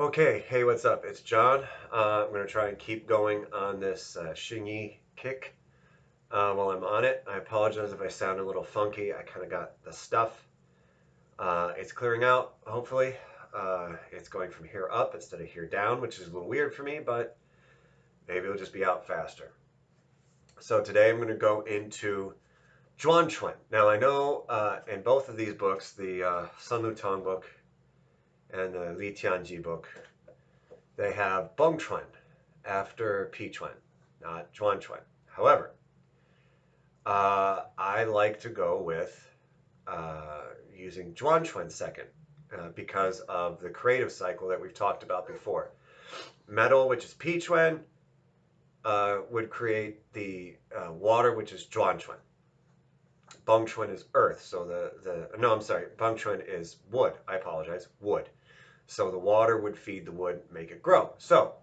Okay, hey, what's up? It's John. I'm going to try and keep going on this Xingyi kick while I'm on it. I apologize if I sound a little funky. I kind of got the stuff. It's clearing out, hopefully. It's going from here up instead of here down, which is a little weird for me, but maybe it'll just be out faster. So today I'm going to go into Tsuan Quan. Now I know in both of these books, the Sun Lutang book and the Li Tianji book, they have Bong Chuan after Pi Chuan, not Zhuan Chuan. However, I like to go with using Zhuan Chuan second because of the creative cycle that we've talked about before. Metal, which is Pi Chuan, would create the water, which is Zhuan Chuan. Bong Chuan is earth, so no, I'm sorry, Bong Chuan is wood. I apologize, wood. So the water would feed the wood, make it grow. So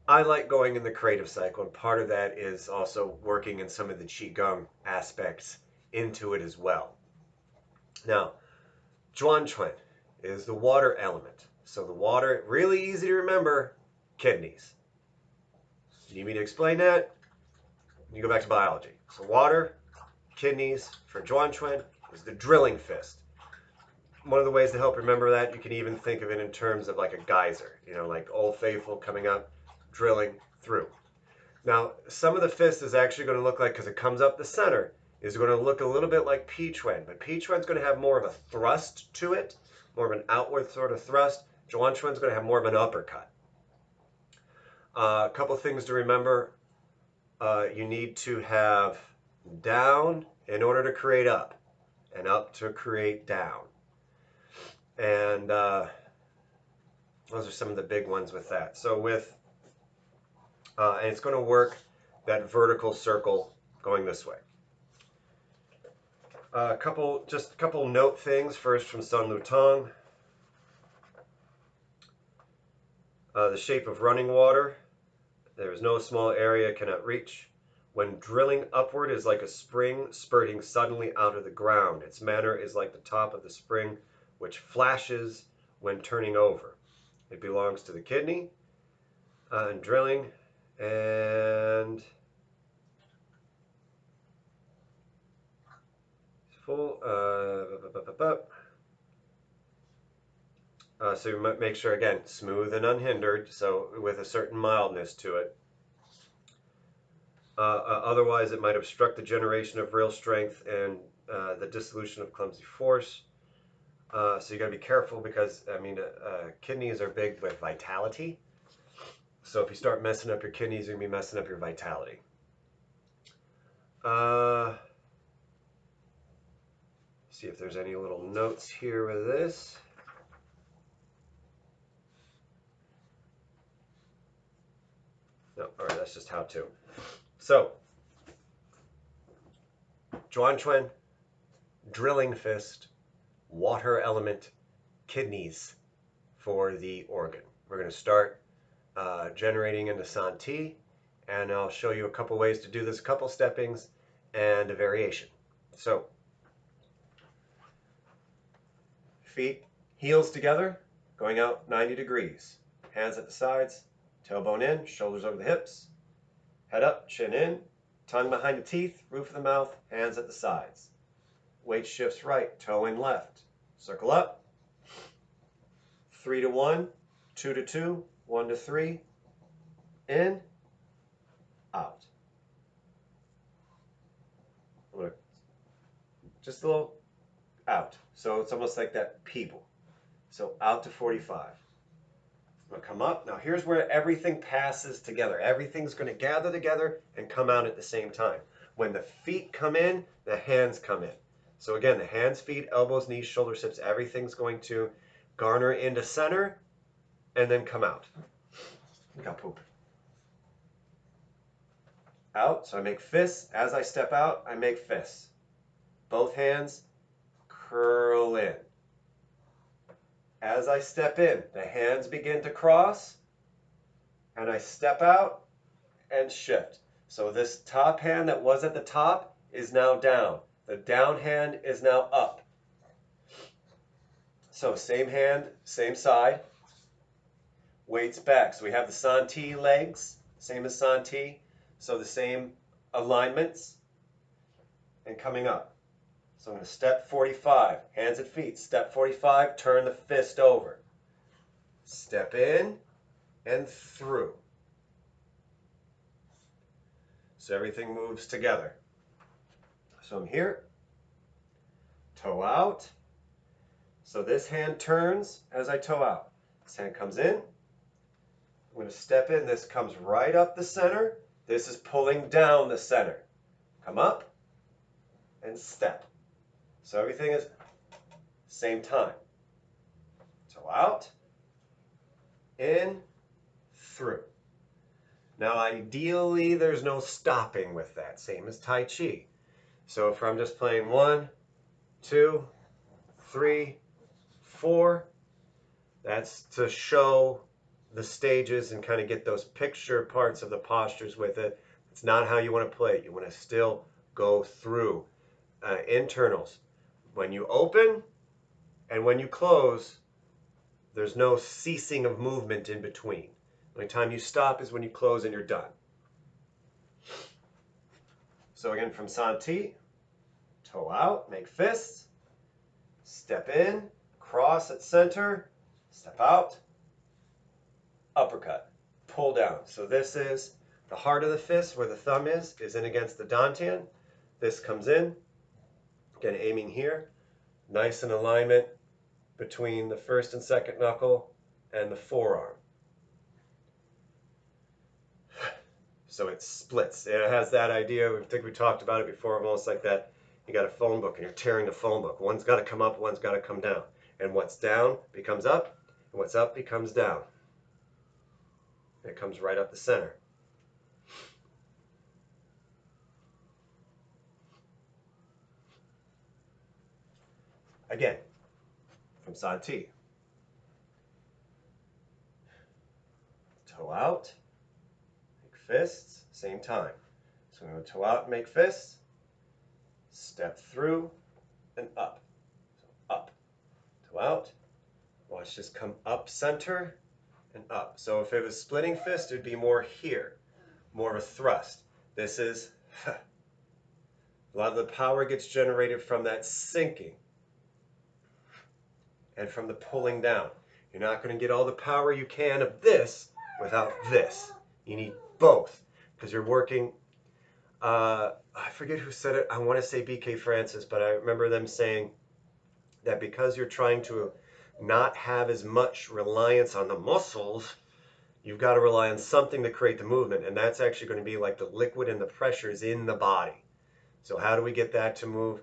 I like going in the creative cycle, and part of that is also working in some of the Qigong aspects into it as well. Now, Zhuan Chuan is the water element. So the water, really easy to remember, kidneys. You need me to explain that? You go back to biology. So water, kidneys for Zhuan Chuan is the drilling fist. One of the ways to help remember that, you can even think of it in terms of like a geyser, like Old Faithful coming up, drilling through. Now, some of the fist is actually going to look like, because it comes up the center, is going to look a little bit like Pi Chuan, but Pi Chuan's going to have more of a thrust to it, more of an outward sort of thrust. Zhuan Chuan's going to have more of an uppercut. A couple things to remember. You need to have down in order to create up, and up to create down. And those are some of the big ones with that. So and it's going to work that vertical circle going this way. Just a couple note things. First from Sun Lutang. The shape of running water. There is no small area cannot reach. When drilling upward is like a spring spurting suddenly out of the ground. Its manner is like the top of the spring, which flashes when turning over. It belongs to the kidney and drilling, and full. So you make sure, again, smooth and unhindered, so with a certain mildness to it. Otherwise, it might obstruct the generation of real strength and the dissolution of clumsy force. So you got to be careful because, kidneys are big with vitality. So if you start messing up your kidneys, you're going to be messing up your vitality. See if there's any little notes here with this. No, all right, that's just how to. So, Zhuan Chuan, drilling fist, water element, kidneys for the organ. We're going to start generating into Santi, and I'll show you a couple ways to do this, a couple steppings, and a variation. So, feet, heels together, going out 90 degrees. Hands at the sides, tailbone in, shoulders over the hips, head up, chin in, tongue behind the teeth, roof of the mouth, hands at the sides. Weight shifts right, toe in left. Circle up. 3 to 1, 2 to 2, 1 to 3. In, out. Just a little out. So it's almost like that people. So out to 45. I'm going to come up. Now here's where everything passes together. Everything's going to gather together and come out at the same time. When the feet come in, the hands come in. So again, the hands, feet, elbows, knees, shoulders, hips, everything's going to garner into center and then come out. Got poop. Out, so I make fists. As I step out, I make fists. Both hands curl in. As I step in, the hands begin to cross, and I step out and shift. So this top hand that was at the top is now down. The down hand is now up. So same hand, same side. weights back. So we have the Santi legs, same as Santi. So the same alignments and coming up. So I'm going to step 45, hands at feet. Step 45, turn the fist over. Step in and through. So everything moves together. So I'm here, toe out. So this hand turns as I toe out. This hand comes in. I'm going to step in. This comes right up the center. This is pulling down the center. Come up and step. So everything is same time. Toe out, in, through. Now ideally there's no stopping with that, same as Tai Chi. So if I'm just playing 1, 2, 3, 4, that's to show the stages and kind of get those picture parts of the postures with it. It's not how you want to play it. You want to still go through internals. When you open and when you close, there's no ceasing of movement in between. The only time you stop is when you close and you're done. So again, from Santi, toe out, make fists, step in, cross at center, step out, uppercut, pull down. So this is the heart of the fist, where the thumb is in against the dantian. This comes in, again aiming here, nice in alignment between the first and second knuckle and the forearm. So it splits. It has that idea, I think we talked about it before, almost like that. You got a phone book and you're tearing the phone book. One's got to come up, one's got to come down. And what's down becomes up, and what's up becomes down. It comes right up the center. Again, from Santi. Toe out, make fists, same time. So I'm going to toe out and make fists, step through and up. So up, toe out. Watch this come up center and up. So if it was splitting fist, it'd be more here, more of a thrust. This is, a lot of the power gets generated from that sinking and from the pulling down. You're not going to get all the power you can of this without this. You need both, because you're working, I forget who said it, I want to say BK Francis, but I remember them saying that because you're trying to not have as much reliance on the muscles, you've got to rely on something to create the movement, and that's actually going to be like the liquid and the pressures in the body. So how do we get that to move?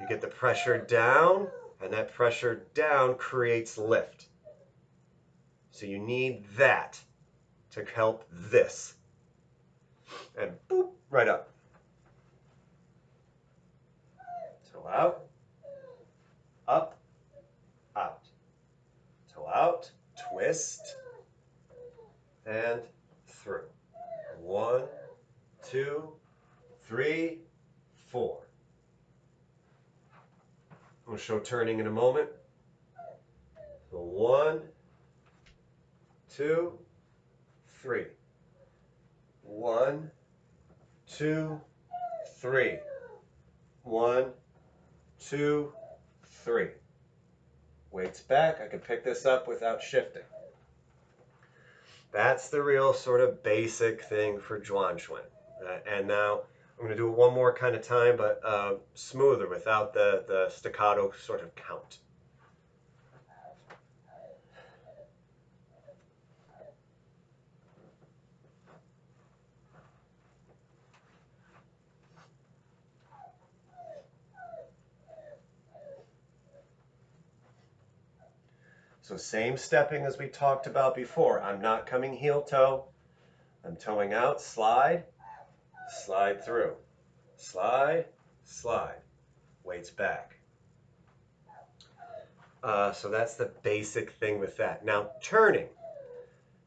You get the pressure down, and that pressure down creates lift. So you need that to help this. And boop, right up. Toe out, up, out. Toe out, twist, and through. 1, 2, 3, 4. We'll show turning in a moment. So 1, 2, 3. 1, 2, 3. 1, 2, 3. Weights back. I can pick this up without shifting. That's the real sort of basic thing for Zhuan Quan. And now I'm going to do it one more kind of time, but smoother, without the staccato sort of count. So same stepping as we talked about before. I'm not coming heel toe. I'm toeing out, slide, slide through. Slide, slide. Weights back. So that's the basic thing with that. Now turning.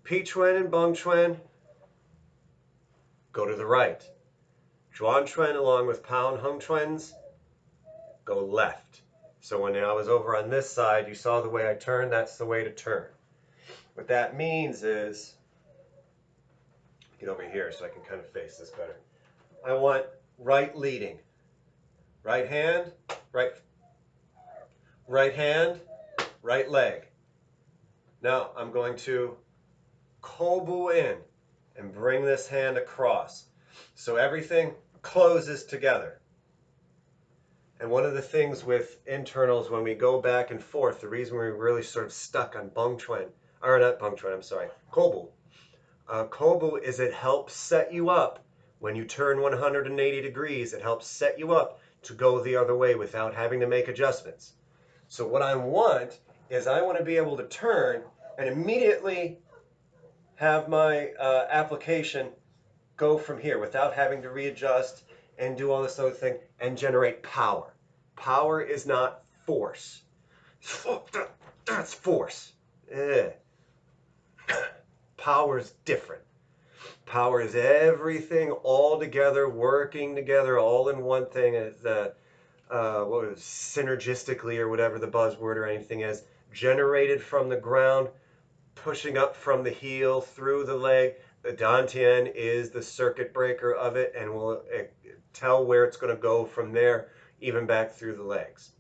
Pi Chuan and Bong Chuan go to the right. Zhuan Chuan along with Pao and Hung Chuans go left. So when I was over on this side, you saw the way I turned, that's the way to turn. What that means is, get over here so I can kind of face this better. I want right leading. Right hand, right hand, right leg. Now I'm going to kobu in and bring this hand across. So everything closes together. And one of the things with internals when we go back and forth, the reason we're really sort of stuck on bung chuan, or not bung chuan, I'm sorry, kobu. Kobu is it helps set you up when you turn 180 degrees. It helps set you up to go the other way without having to make adjustments. So what I want is I want to be able to turn and immediately have my application go from here without having to readjust and do all this other thing and generate power. Power is not force. That's force. Power is different. Power is everything all together, working together, all in one thing. What is synergistically or whatever the buzzword or anything is, generated from the ground, pushing up from the heel through the leg. The dantian is the circuit breaker of it and will tell where it's going to go from there, even back through the legs.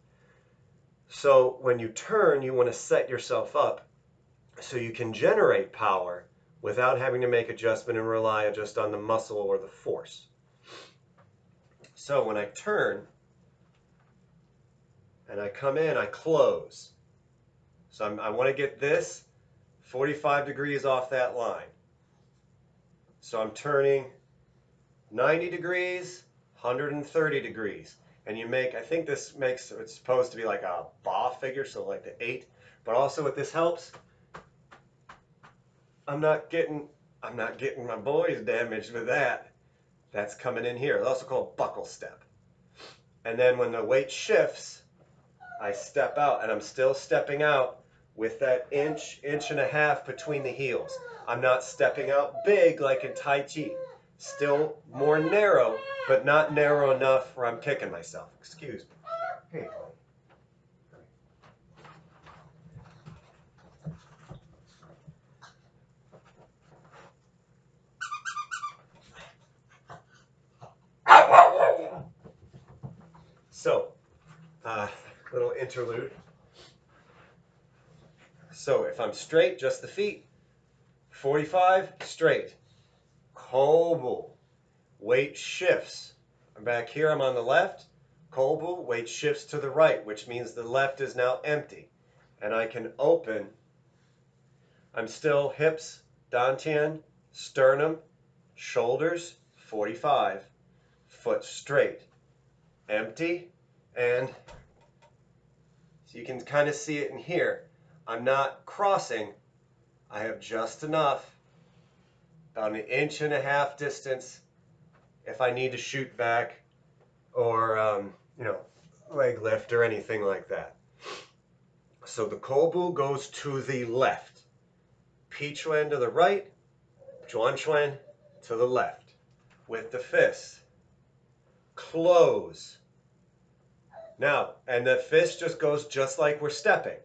So when you turn, you want to set yourself up so you can generate power without having to make adjustment and rely just on the muscle or the force. So when I turn and I come in, I close. So I want to get this 45 degrees off that line. So I'm turning 90 degrees, 130 degrees. And you make, I think this makes, it's supposed to be like a ba figure, so like the 8. But also what this helps, I'm not getting my boys damaged with that. That's coming in here. It's also called buckle step. And then when the weight shifts, I step out, and I'm still stepping out with that inch and a half between the heels. I'm not stepping out big like in Tai Chi. Still more narrow, but not narrow enough where I'm kicking myself. Excuse me. Hey. So, little interlude. So if I'm straight, just the feet, 45, straight. Kobu. Weight shifts. I'm back here, I'm on the left. Kobu, weight shifts to the right, which means the left is now empty. And I can open. I'm still hips, dantian, sternum, shoulders, 45. Foot straight. Empty. And so you can kind of see it in here. I'm not crossing. I have just enough, about 1.5 inches distance, if I need to shoot back or, leg lift or anything like that. So the kobu goes to the left. Pichuan to the right, Tsuan Quan to the left. With the fist. Close. Now, and the fist just goes just like we're stepping.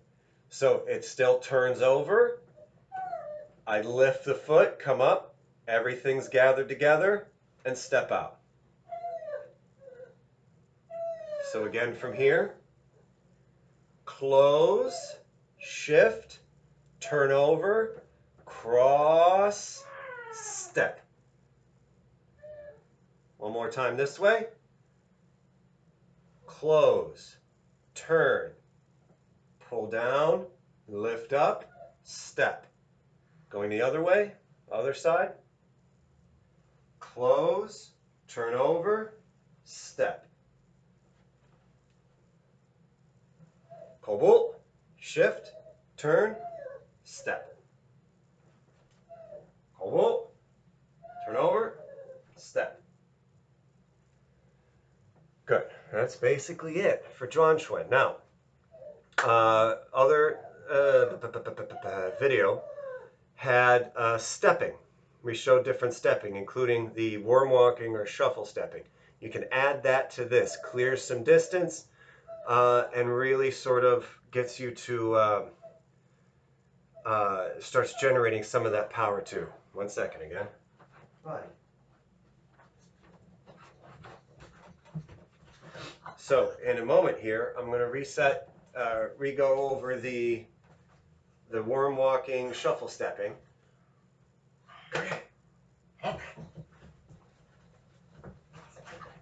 So it still turns over. I lift the foot, come up, everything's gathered together, and step out. So again from here, close, shift, turn over, cross, step. One more time this way. Close, turn, pull down, lift up, step. Going the other way, other side. Close, turn over, step. Kobu, shift, turn, step. Kobu, turn over, step. Good. That's basically it for Zhuan Quan. Now, other video had stepping. We showed different stepping, including the worm walking or shuffle stepping. You can add that to this, clears some distance, and really sort of gets you to starts generating some of that power too. 1 second again. Bye. So in a moment here, I'm going to reset, re-go over the worm walking, shuffle stepping.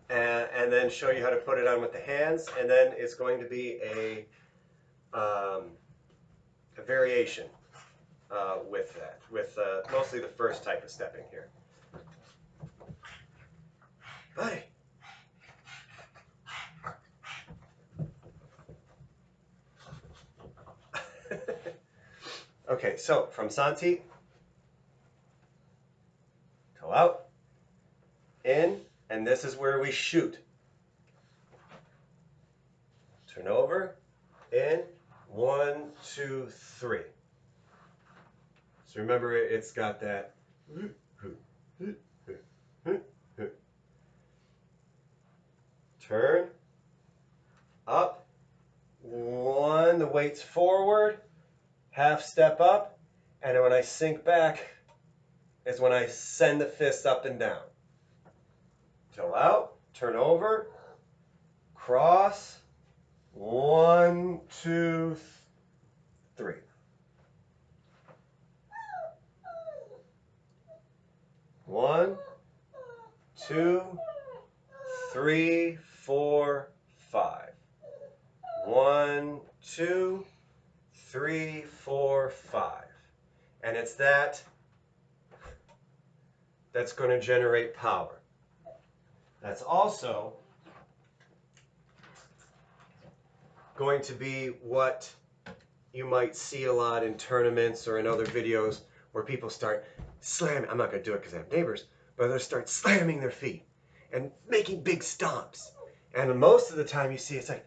And then show you how to put it on with the hands, and then it's going to be a variation with that, with mostly the first type of stepping here. Buddy. Okay, so from Santi, toe out, in, and this is where we shoot. Turn over, in, 1, 2, 3. So remember, it's got that. Turn, up, 1, the weight's forward, half step up, and then when I sink back is when I send the fist up and down. Toe out, turn over, cross, 1, 2, 3. 1, 2, 3, 4, 5. 1, 2, 3, 4, 5. And it's that's going to generate power. That's also going to be what you might see a lot in tournaments or in other videos where people start slamming. I'm not going to do it because I have neighbors, but they'll start slamming their feet and making big stomps. And most of the time you see it's like,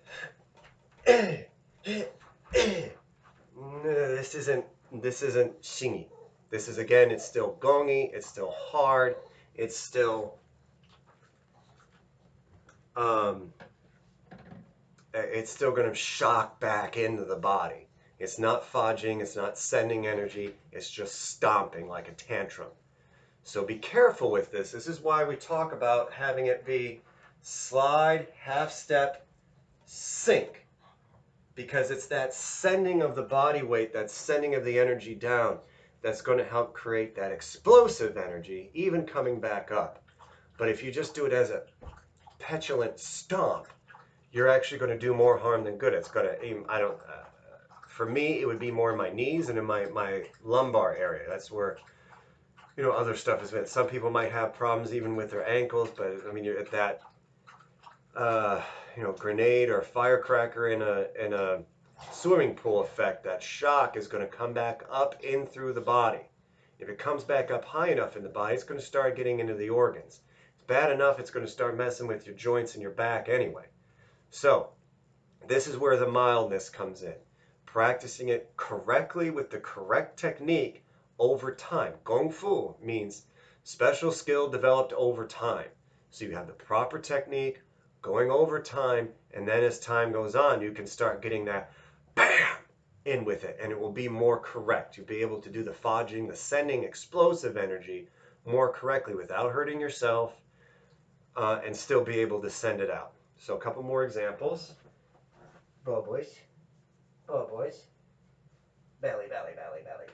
this isn't Xingyi. This is, again, it's still gongi, it's still hard, it's still going to shock back into the body. It's not fudging, it's not sending energy, it's just stomping like a tantrum. So be careful with this. This is why we talk about having it be slide, half step, sink. Because it's that sending of the body weight, that sending of the energy down, that's going to help create that explosive energy, even coming back up. But if you just do it as a petulant stomp, you're actually going to do more harm than good. It's going to, for me, it would be more in my knees and in my lumbar area. That's where, other stuff is. Some people might have problems even with their ankles, but I mean, you're at that, grenade or firecracker in a swimming pool effect. That shock is going to come back up in through the body. If it comes back up high enough in the body, it's going to start getting into the organs. It's bad enough, it's going to start messing with your joints and your back anyway. So this is where the mildness comes in. Practicing it correctly with the correct technique over time. Gong Fu means special skill developed over time. So you have the proper technique going over time, and then as time goes on, you can start getting that BAM in with it, and it will be more correct. You'll be able to do the fudging, the sending explosive energy more correctly without hurting yourself, and still be able to send it out. So a couple more examples. Bow boys. Bow boys. Belly, belly, belly, belly.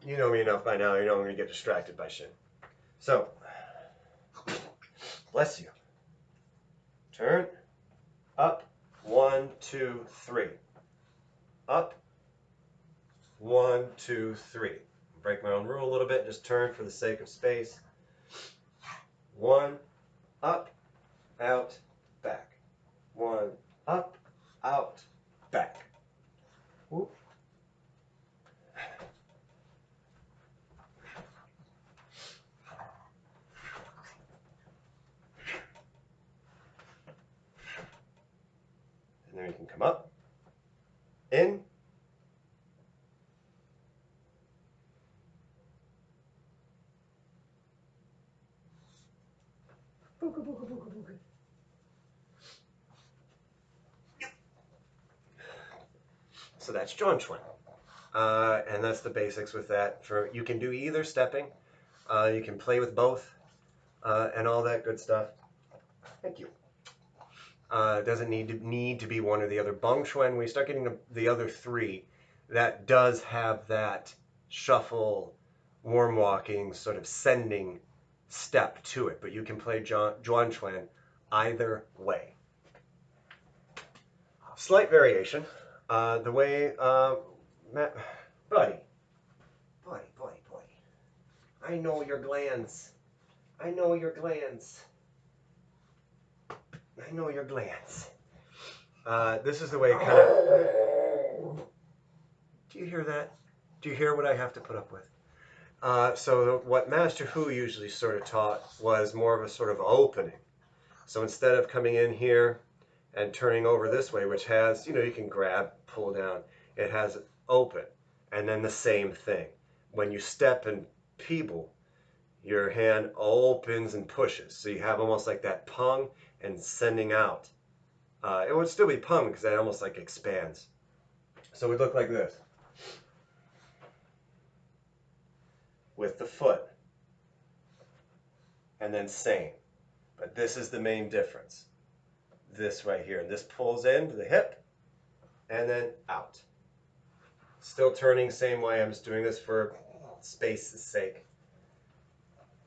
You know me enough by now, you know I'm going to get distracted by shit. So, bless you. Turn. Up. 1, 2, 3. Up. 1, 2, 3. Break my own rule a little bit, just turn for the sake of space. 1, up, out, back. 1, up, out, back. Whoop. And then you can come up, in, booga, booga, booga, booga. So that's Zhuan Quan. And that's the basics with that. You can do either stepping. You can play with both and all that good stuff. Thank you. It doesn't need to be one or the other. Bong Chuan, when you start getting the other three, that does have that shuffle, warm walking, sort of sending step to it. But you can play Zhuan Chuan either way. Slight variation. The way, buddy. I know your glands. I know your glands. I know your glands. This is the way it kind of... Do you hear that? Do you hear what I have to put up with? So what Master Hu usually sort of taught was more of a sort of opening. So instead of coming in here and turning over this way, which has, you can grab, pull down, it has open. And then the same thing. When you step and peeble, your hand opens and pushes. So you have almost like that pung and sending out. It would still be pung because that almost like expands. So it would look like this. With the foot. And then same. But this is the main difference. This right here. This pulls into the hip and then out. Still turning same way. I'm just doing this for space's sake.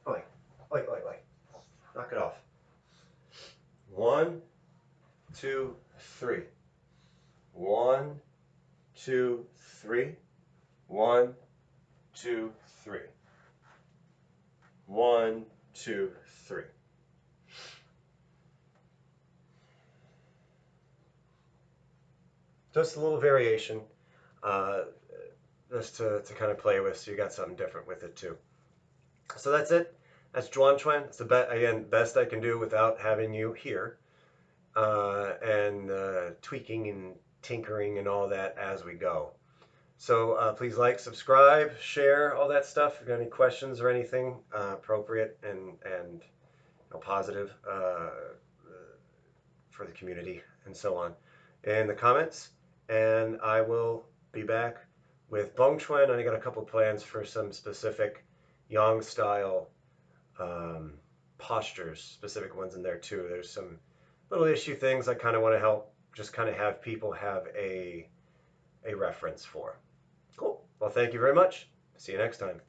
Oi, oi, oi, oi. Knock it off. 1, 2, 3. 1, 2, 3. 1, 2, 3. 1, 2, 3. Just a little variation, just to kind of play with, so you got something different with it too. So that's it. That's Zhuan Quan. It's the best I can do without having you here, and tweaking and tinkering and all that as we go. So please like, subscribe, share, all that stuff. If you got any questions or anything appropriate and positive for the community and so on in the comments. And I will be back with Bong Chuan. I got a couple plans for some specific Yang style postures, specific ones in there too. There's some little issue things I kind of want to help, just kind of have people have a reference for. Cool. Well, thank you very much. See you next time.